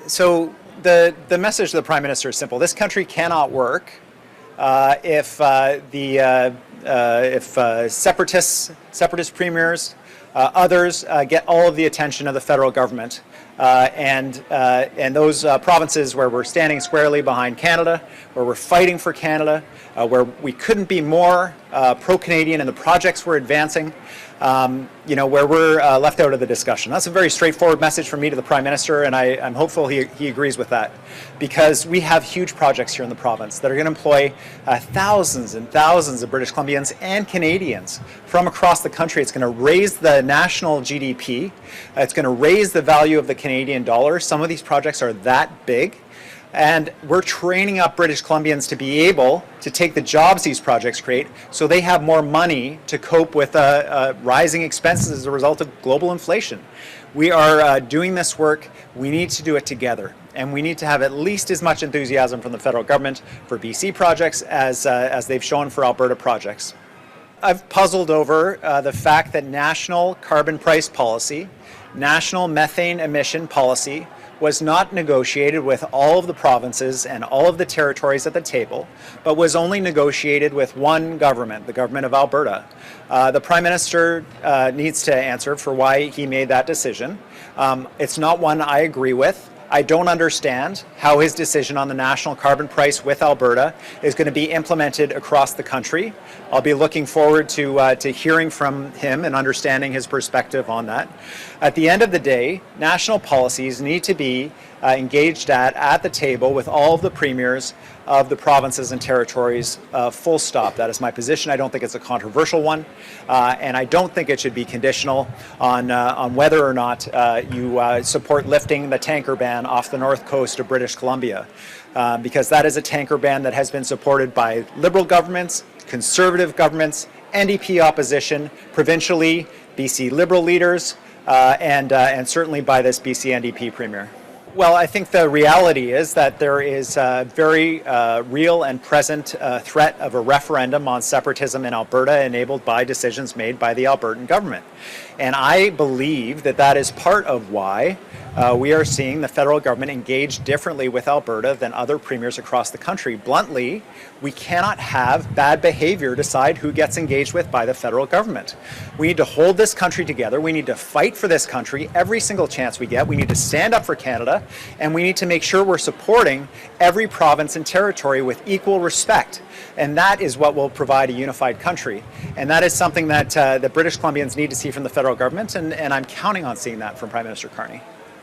So the message to the Prime Minister is simple. This country cannot work if separatist premiers, others get all of the attention of the federal government, and those provinces where we're standing squarely behind Canada, where we're fighting for Canada, where we couldn't be more pro-Canadian in the projects we're advancing, where we're left out of the discussion. That's a very straightforward message from me to the Prime Minister, and I'm hopeful he agrees with that, because we have huge projects here in the province that are going to employ thousands and thousands of British Columbians and Canadians from across the country. It's going to raise the national GDP. It's going to raise the value of the Canadian dollar. Some of these projects are that big. And we're training up British Columbians to be able to take the jobs these projects create so they have more money to cope with rising expenses as a result of global inflation. We are doing this work. We need to do it together. And we need to have at least as much enthusiasm from the federal government for BC projects as they've shown for Alberta projects. I've puzzled over the fact that national carbon price policy, national methane emission policy, was not negotiated with all of the provinces and all of the territories at the table, but was only negotiated with one government, the government of Alberta. The Prime Minister needs to answer for why he made that decision. It's not one I agree with. I don't understand how his decision on the national carbon price with Alberta is going to be implemented across the country. I'll be looking forward to hearing from him and understanding his perspective on that. At the end of the day, national policies need to be engaged at the table with all of the premiers of the provinces and territories, full stop. That is my position. I don't think it's a controversial one, and I don't think it should be conditional on whether or not you support lifting the tanker ban off the north coast of British Columbia, because that is a tanker ban that has been supported by Liberal governments, Conservative governments, NDP opposition, provincially, BC Liberal leaders, and certainly by this BC NDP Premier. Well, I think the reality is that there is a very real and present threat of a referendum on separatism in Alberta enabled by decisions made by the Albertan government. And I believe that that is part of why we are seeing the federal government engage differently with Alberta than other premiers across the country. Bluntly, we cannot have bad behavior decide who gets engaged with by the federal government. We need to hold this country together. We need to fight for this country every single chance we get. We need to stand up for Canada, and we need to make sure we're supporting every province and territory with equal respect. And that is what will provide a unified country. And that is something that the British Columbians need to see from the federal government, and I'm counting on seeing that from Prime Minister Carney.